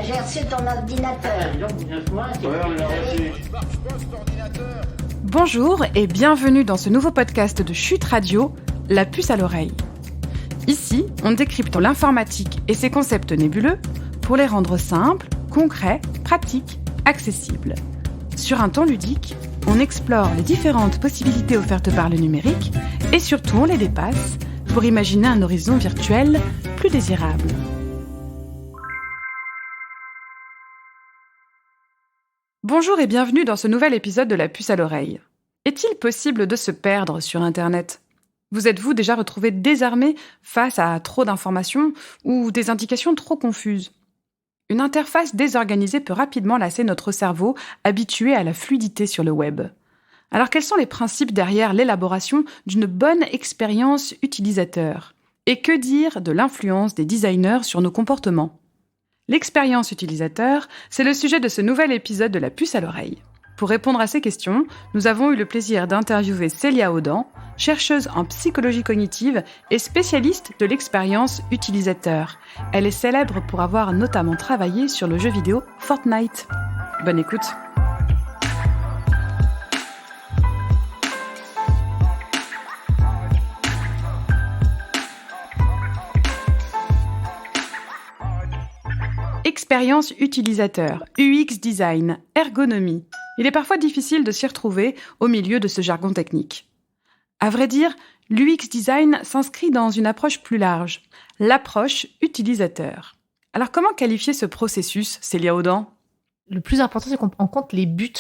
j'ai reçu ton ordinateur. Bonjour et bienvenue dans ce nouveau podcast de Chute Radio, La puce à l'oreille. Ici, on décrypte l'informatique et ses concepts nébuleux pour les rendre simples, concrets, pratiques, accessibles. Sur un ton ludique, on explore les différentes possibilités offertes par le numérique et surtout on les dépasse pour imaginer un horizon virtuel plus désirable. Bonjour et bienvenue dans ce nouvel épisode de La puce à l'oreille. Est-il possible de se perdre sur Internet ? Vous êtes-vous déjà retrouvé désarmé face à trop d'informations ou des indications trop confuses ? Une interface désorganisée peut rapidement lasser notre cerveau habitué à la fluidité sur le web. Alors quels sont les principes derrière l'élaboration d'une bonne expérience utilisateur ? Et que dire de l'influence des designers sur nos comportements ? L'expérience utilisateur, c'est le sujet de ce nouvel épisode de La puce à l'oreille. Pour répondre à ces questions, nous avons eu le plaisir d'interviewer Célia Audan, chercheuse en psychologie cognitive et spécialiste de l'expérience utilisateur. Elle est célèbre pour avoir notamment travaillé sur le jeu vidéo Fortnite. Bonne écoute. Expérience utilisateur, UX design, ergonomie. Il est parfois difficile de s'y retrouver au milieu de ce jargon technique. À vrai dire, l'UX design s'inscrit dans une approche plus large, l'approche utilisateur. Alors comment qualifier ce processus, Célia Audan ? Le plus important, c'est qu'on prend en compte les buts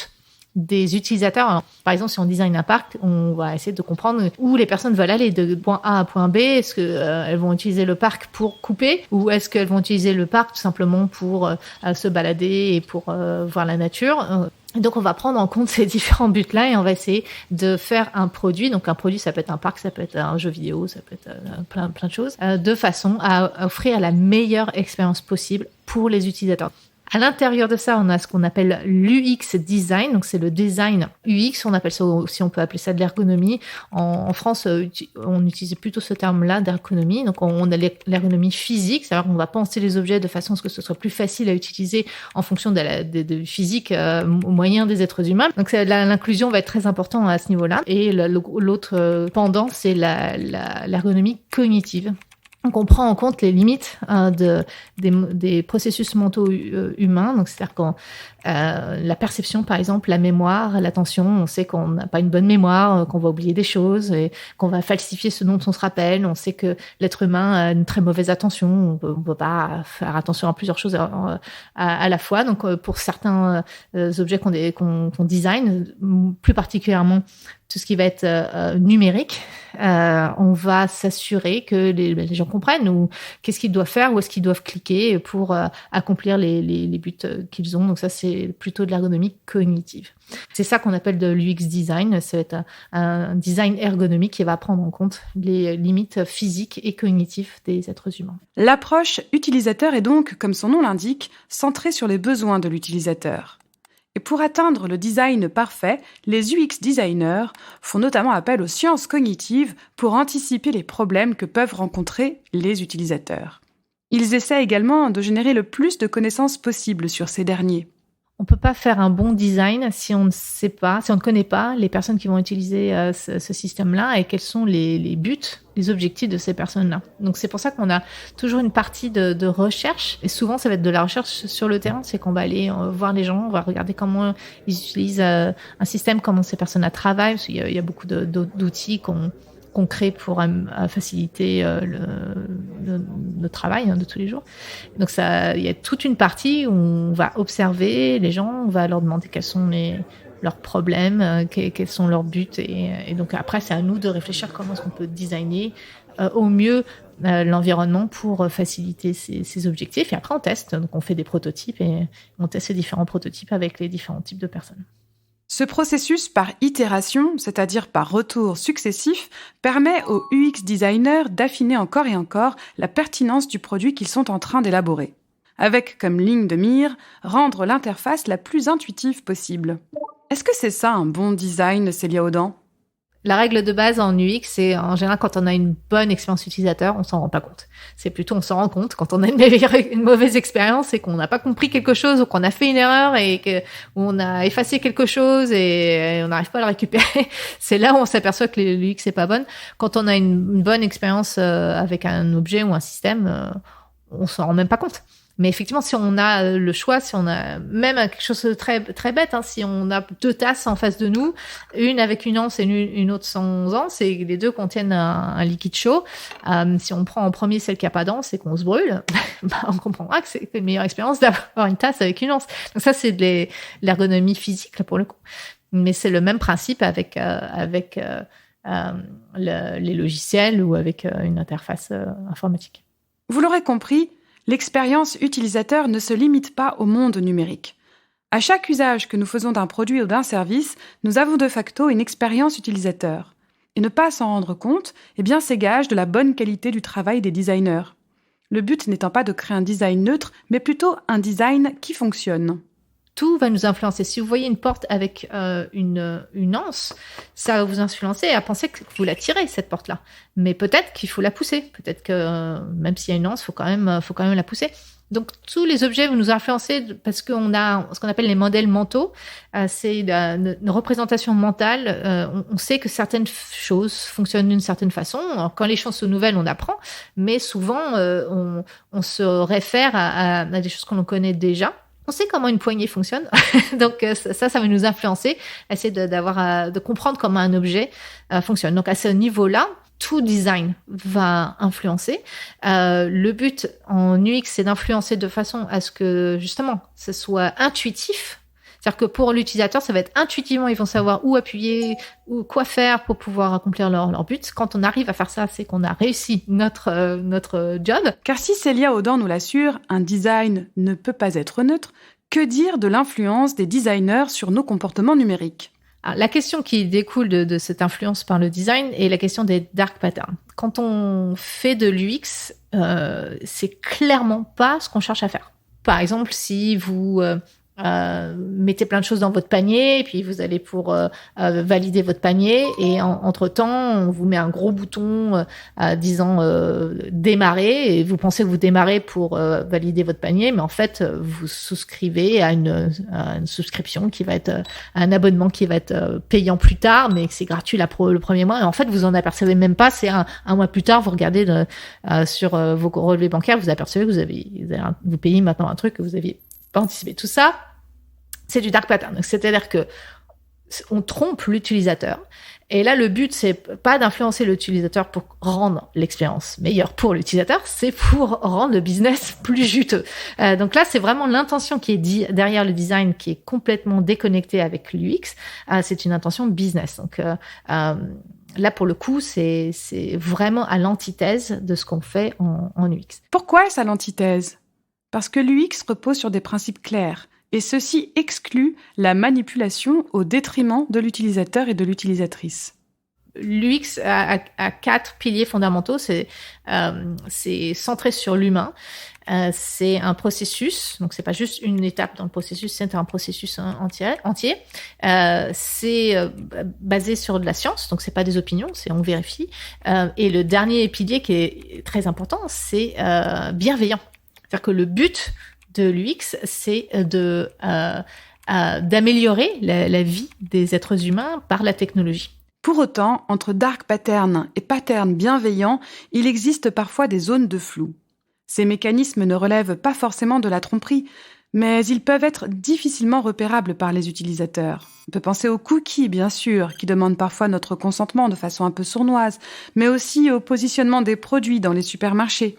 des utilisateurs. Alors, par exemple, si on design un parc, on va essayer de comprendre où les personnes veulent aller de point A à point B. Est-ce qu'elles vont utiliser le parc pour couper ou est-ce qu'elles vont utiliser le parc tout simplement pour se balader et pour voir la nature ? Donc, on va prendre en compte ces différents buts-là et on va essayer de faire un produit. Donc, un produit, ça peut être un parc, ça peut être un jeu vidéo, ça peut être plein de choses, de façon à offrir la meilleure expérience possible pour les utilisateurs. À l'intérieur de ça, on a ce qu'on appelle l'UX design. Donc, c'est le design UX. On appelle ça aussi, on peut appeler ça de l'ergonomie. En France, on utilise plutôt ce terme-là d'ergonomie. Donc, on a l'ergonomie physique. C'est-à-dire qu'on va penser les objets de façon à ce que ce soit plus facile à utiliser en fonction de physique au moyen des êtres humains. Donc, l'inclusion va être très importante à ce niveau-là. Et l'autre pendant, c'est l'ergonomie cognitive. Donc, on prend en compte les limites des processus mentaux humains. Donc, c'est-à-dire quand la perception, par exemple, la mémoire, l'attention, on sait qu'on n'a pas une bonne mémoire, qu'on va oublier des choses et qu'on va falsifier ce dont on se rappelle. On sait que l'être humain a une très mauvaise attention. On peut pas faire attention à plusieurs choses à la fois. Donc, pour certains objets qu'on design, plus particulièrement tout ce qui va être numérique, on va s'assurer que les gens comprennent ou qu'est-ce qu'ils doivent faire, où est-ce qu'ils doivent cliquer pour accomplir les buts qu'ils ont. Donc ça, c'est plutôt de l'ergonomie cognitive. C'est ça qu'on appelle de l'UX design. Ça va être un design ergonomique qui va prendre en compte les limites physiques et cognitives des êtres humains. L'approche utilisateur est donc, comme son nom l'indique, centrée sur les besoins de l'utilisateur. Et pour atteindre le design parfait, les UX designers font notamment appel aux sciences cognitives pour anticiper les problèmes que peuvent rencontrer les utilisateurs. Ils essaient également de générer le plus de connaissances possible sur ces derniers. On peut pas faire un bon design si on ne connaît pas les personnes qui vont utiliser ce système-là et quels sont les buts, les objectifs de ces personnes-là. Donc, c'est pour ça qu'on a toujours une partie de recherche. Et souvent, ça va être de la recherche sur le terrain. C'est qu'on va aller voir les gens, on va regarder comment ils utilisent un système, comment ces personnes-là travaillent. Parce qu'il y a beaucoup d'outils qu'on crée pour faciliter le travail de tous les jours. Donc il y a toute une partie où on va observer les gens, on va leur demander quels sont leurs problèmes, quels sont leurs buts. Et donc après, c'est à nous de réfléchir comment est-ce qu'on peut designer au mieux l'environnement pour faciliter ces objectifs. Et après, on teste. Donc on fait des prototypes et on teste ces différents prototypes avec les différents types de personnes. Ce processus par itération, c'est-à-dire par retour successif, permet aux UX designers d'affiner encore et encore la pertinence du produit qu'ils sont en train d'élaborer, avec comme ligne de mire rendre l'interface la plus intuitive possible. Est-ce que c'est ça un bon design, Célia Audan ? La règle de base en UX, c'est en général quand on a une bonne expérience utilisateur, on s'en rend pas compte. C'est plutôt on s'en rend compte quand on a une mauvaise expérience et qu'on n'a pas compris quelque chose ou qu'on a fait une erreur et qu'on a effacé quelque chose et on n'arrive pas à le récupérer. C'est là où on s'aperçoit que l'UX est pas bonne. Quand on a une bonne expérience avec un objet ou un système, on s'en rend même pas compte. Mais effectivement, si on a le choix, si on a même quelque chose de très, très bête, si on a 2 tasses en face de nous, une avec une anse et une autre sans anse, et les 2 contiennent un liquide chaud, si on prend en premier celle qui a pas d'anse et qu'on se brûle, on comprendra que c'est une meilleure expérience d'avoir une tasse avec une anse. Donc ça, c'est de l'ergonomie physique, là, pour le coup. Mais c'est le même principe avec les logiciels ou avec une interface informatique. Vous l'aurez compris, l'expérience utilisateur ne se limite pas au monde numérique. À chaque usage que nous faisons d'un produit ou d'un service, nous avons de facto une expérience utilisateur. Et ne pas s'en rendre compte, c'est gage de la bonne qualité du travail des designers. Le but n'étant pas de créer un design neutre, mais plutôt un design qui fonctionne. Tout va nous influencer. Si vous voyez une porte avec une anse, ça va vous influencer à penser que vous la tirez, cette porte-là. Mais peut-être qu'il faut la pousser. Peut-être que même s'il y a une anse, faut quand même la pousser. Donc, tous les objets vont nous influencer parce qu'on a ce qu'on appelle les modèles mentaux. C'est une représentation mentale. On sait que certaines choses fonctionnent d'une certaine façon. Alors, quand les choses sont nouvelles, on apprend. Mais souvent, on se réfère à des choses qu'on connaît déjà. On sait comment une poignée fonctionne, donc ça va nous influencer, essayer de comprendre comment un objet fonctionne. Donc à ce niveau-là, tout design va influencer. Le but en UX, c'est d'influencer de façon à ce que justement, ce soit intuitif. C'est-à-dire que pour l'utilisateur, ça va être intuitivement, ils vont savoir où appuyer, ou quoi faire pour pouvoir accomplir leur but. Quand on arrive à faire ça, c'est qu'on a réussi notre job. Car si Célia Audan nous l'assure, un design ne peut pas être neutre, que dire de l'influence des designers sur nos comportements numériques ? Alors, la question qui découle de cette influence par le design est la question des dark patterns. Quand on fait de l'UX, c'est clairement pas ce qu'on cherche à faire. Par exemple, si vous mettez plein de choses dans votre panier et puis vous allez pour valider votre panier et entre-temps on vous met un gros bouton disant démarrer et vous pensez que vous démarrez pour valider votre panier mais en fait vous souscrivez à une souscription qui va être un abonnement qui va être payant plus tard mais que c'est gratuit le premier mois et en fait vous en apercevez même pas, c'est un mois plus tard vous regardez sur vos relevés bancaires, vous apercevez que vous payez maintenant un truc que vous aviez pas anticipé. Tout ça, c'est du dark pattern. C'est-à-dire que on trompe l'utilisateur. Et là, le but, c'est pas d'influencer l'utilisateur pour rendre l'expérience meilleure pour l'utilisateur, c'est pour rendre le business plus juteux. Donc là, c'est vraiment l'intention qui est derrière le design qui est complètement déconnectée avec l'UX. C'est une intention business. Donc là, pour le coup, c'est vraiment à l'antithèse de ce qu'on fait en UX. Pourquoi est-ce à l'antithèse ? Parce que l'UX repose sur des principes clairs, et ceci exclut la manipulation au détriment de l'utilisateur et de l'utilisatrice. L'UX a 4 piliers fondamentaux. C'est centré sur l'humain. C'est un processus, donc c'est pas juste une étape dans le processus, c'est un processus entier. C'est basé sur de la science, donc c'est pas des opinions, c'est on vérifie. Et le dernier pilier qui est très important, c'est bienveillant. C'est-à-dire que le but de l'UX, c'est d'améliorer la vie des êtres humains par la technologie. Pour autant, entre dark pattern et pattern bienveillant, il existe parfois des zones de flou. Ces mécanismes ne relèvent pas forcément de la tromperie, mais ils peuvent être difficilement repérables par les utilisateurs. On peut penser aux cookies, bien sûr, qui demandent parfois notre consentement de façon un peu sournoise, mais aussi au positionnement des produits dans les supermarchés.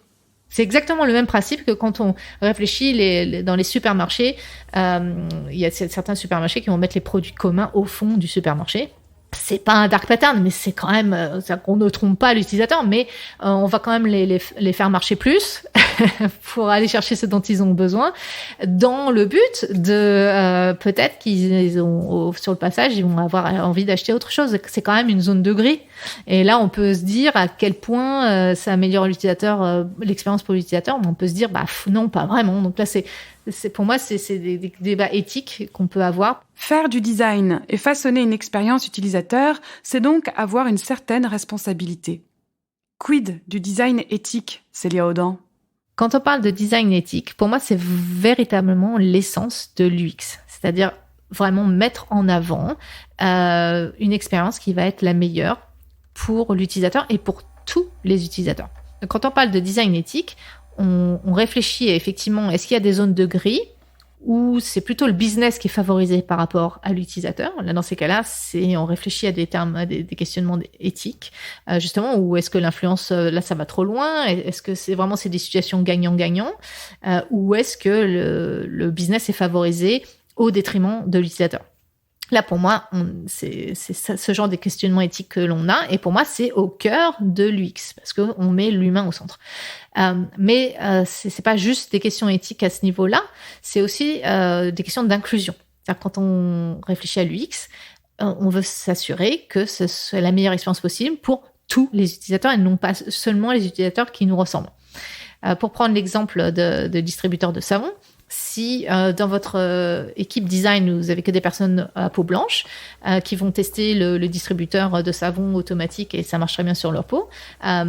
C'est exactement le même principe que quand on réfléchit dans les supermarchés. Il y a certains supermarchés qui vont mettre les produits communs au fond du supermarché. C'est pas un dark pattern, mais c'est quand même qu'on ne trompe pas l'utilisateur, mais on va quand même les faire marcher plus pour aller chercher ce dont ils ont besoin, dans le but de peut-être qu'ils ont sur le passage, ils vont avoir envie d'acheter autre chose. C'est quand même une zone de gris. Et là, on peut se dire à quel point ça améliore l'utilisateur, l'expérience pour l'utilisateur. Mais on peut se dire, non, pas vraiment. Donc là, pour moi, c'est des débats éthiques qu'on peut avoir. Faire du design et façonner une expérience utilisateur, c'est donc avoir une certaine responsabilité. Quid du design éthique, Célia Audan? Quand on parle de design éthique, pour moi, c'est véritablement l'essence de l'UX. C'est-à-dire vraiment mettre en avant une expérience qui va être la meilleure pour l'utilisateur et pour tous les utilisateurs. Donc, quand on parle de design éthique, on réfléchit à, effectivement, est-ce qu'il y a des zones de gris ou c'est plutôt le business qui est favorisé par rapport à l'utilisateur. Là, dans ces cas-là, on réfléchit à des termes, à des questionnements éthiques, justement, où est-ce que l'influence, là, ça va trop loin? Est-ce que c'est des situations gagnant-gagnant? Ou est-ce que le business est favorisé au détriment de l'utilisateur? Là, pour moi, c'est ce genre de questionnement éthique que l'on a. Et pour moi, c'est au cœur de l'UX parce qu'on met l'humain au centre. Mais c'est pas juste des questions éthiques à ce niveau-là. C'est aussi des questions d'inclusion. C'est-à-dire, quand on réfléchit à l'UX, on veut s'assurer que ce soit la meilleure expérience possible pour tous les utilisateurs et non pas seulement les utilisateurs qui nous ressemblent. Pour prendre l'exemple de distributeurs de savon, si dans votre équipe design, vous avez que des personnes à peau blanche qui vont tester le distributeur de savon automatique et ça marche très bien sur leur peau,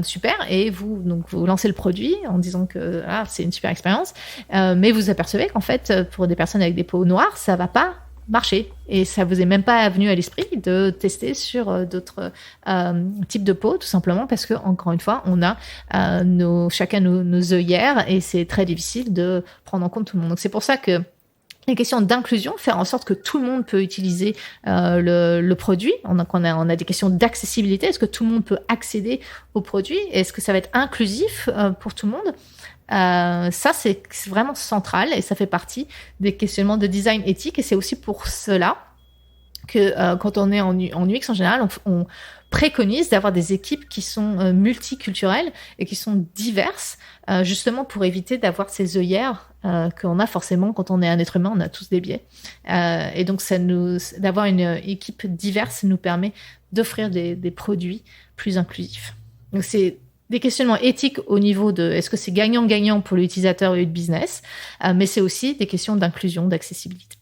super. Et vous lancez le produit en disant que c'est une super expérience, mais vous apercevez qu'en fait, pour des personnes avec des peaux noires, ça va pas marcher. Et ça vous est même pas venu à l'esprit de tester sur d'autres types de peau, tout simplement parce que, encore une fois, on a chacun nos œillères et c'est très difficile de prendre en compte tout le monde. Donc c'est pour ça que les questions d'inclusion, faire en sorte que tout le monde peut utiliser le produit. On a des questions d'accessibilité. Est-ce que tout le monde peut accéder au produit? Est-ce que ça va être inclusif pour tout le monde? Ça, c'est vraiment central et ça fait partie des questionnements de design éthique et c'est aussi pour cela que quand on est en UX en général, on préconise d'avoir des équipes qui sont multiculturelles et qui sont diverses, justement pour éviter d'avoir ces œillères qu'on a forcément quand on est un être humain, on a tous des biais. Et donc, d'avoir une équipe diverse nous permet d'offrir des produits plus inclusifs. Donc, c'est des questionnements éthiques au niveau de est-ce que c'est gagnant-gagnant pour l'utilisateur et le business, mais c'est aussi des questions d'inclusion, d'accessibilité.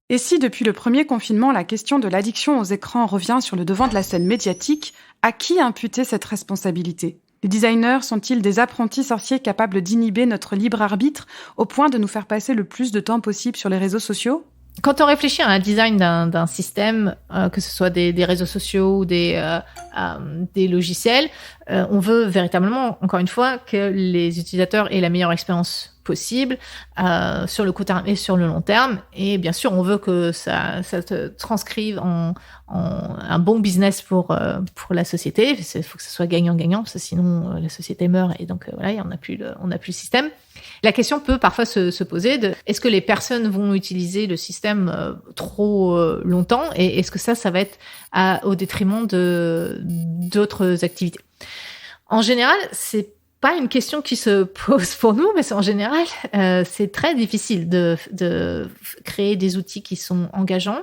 Et si depuis le premier confinement, la question de l'addiction aux écrans revient sur le devant de la scène médiatique, à qui imputer cette responsabilité? Les designers sont-ils des apprentis sorciers capables d'inhiber notre libre arbitre au point de nous faire passer le plus de temps possible sur les réseaux sociaux? Quand on réfléchit à un design d'un système, que ce soit des réseaux sociaux ou des logiciels, on veut véritablement, encore une fois, que les utilisateurs aient la meilleure expérience possible sur le court terme et sur le long terme. Et bien sûr, on veut que ça te transcrive en un bon business pour la société. Il faut que ce soit gagnant-gagnant, parce que sinon la société meurt et donc on n'a plus le système. La question peut parfois se poser de est-ce que les personnes vont utiliser le système trop longtemps et est-ce que ça va être au détriment d'autres activités. En général, c'est pas une question qui se pose pour nous, mais en général, c'est très difficile de créer des outils qui sont engageants.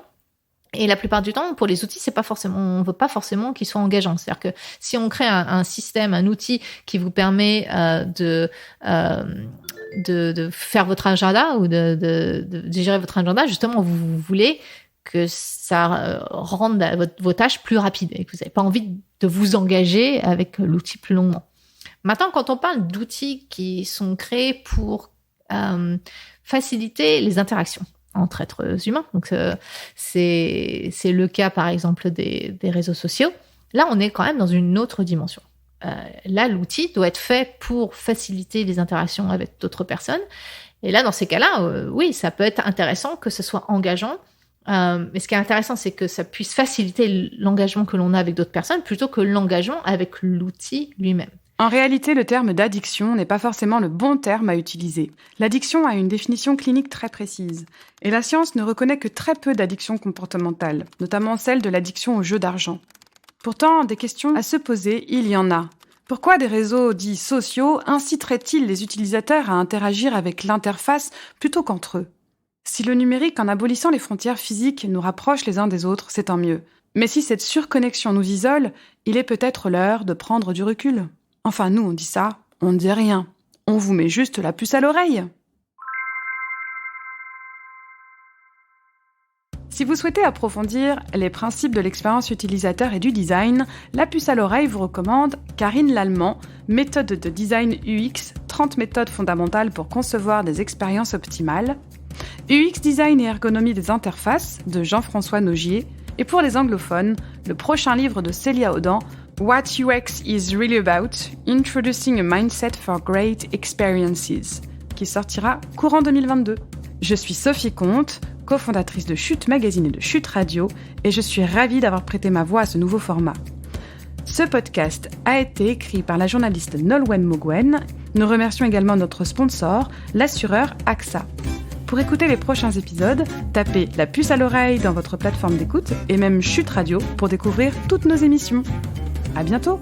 Et la plupart du temps, pour les outils, on veut pas forcément qu'ils soient engageants. C'est-à-dire que si on crée un système, un outil qui vous permet de faire votre agenda ou de gérer votre agenda, justement, vous voulez que ça rende vos tâches plus rapides et que vous n'avez pas envie de vous engager avec l'outil plus longuement. Maintenant, quand on parle d'outils qui sont créés pour faciliter les interactions entre êtres humains, donc c'est le cas par exemple des réseaux sociaux, là on est quand même dans une autre dimension. Là, l'outil doit être fait pour faciliter les interactions avec d'autres personnes. Et là, dans ces cas-là, oui, ça peut être intéressant que ce soit engageant. Mais ce qui est intéressant, c'est que ça puisse faciliter l'engagement que l'on a avec d'autres personnes plutôt que l'engagement avec l'outil lui-même. En réalité, le terme d'addiction n'est pas forcément le bon terme à utiliser. L'addiction a une définition clinique très précise. Et la science ne reconnaît que très peu d'addictions comportementales, notamment celle de l'addiction au jeu d'argent. Pourtant, des questions à se poser, il y en a. Pourquoi des réseaux dits sociaux inciteraient-ils les utilisateurs à interagir avec l'interface plutôt qu'entre eux ? Si le numérique, en abolissant les frontières physiques, nous rapproche les uns des autres, c'est tant mieux. Mais si cette surconnexion nous isole, il est peut-être l'heure de prendre du recul. Enfin, nous, on dit ça, on ne dit rien. On vous met juste la puce à l'oreille. Si vous souhaitez approfondir les principes de l'expérience utilisateur et du design, la puce à l'oreille vous recommande Karine Lallemand, méthode de design UX, 30 méthodes fondamentales pour concevoir des expériences optimales, UX Design et ergonomie des interfaces de Jean-François Nogier, et pour les anglophones, le prochain livre de Célia Audan, What UX is really about, Introducing a Mindset for Great Experiences, qui sortira courant 2022. Je suis Sophie Comte, cofondatrice de Chute Magazine et de Chute Radio, et je suis ravie d'avoir prêté ma voix à ce nouveau format. Ce podcast a été écrit par la journaliste Nolwenn Mogwen. Nous remercions également notre sponsor, l'assureur AXA. Pour écouter les prochains épisodes, tapez la puce à l'oreille dans votre plateforme d'écoute et même Chute Radio pour découvrir toutes nos émissions. À bientôt!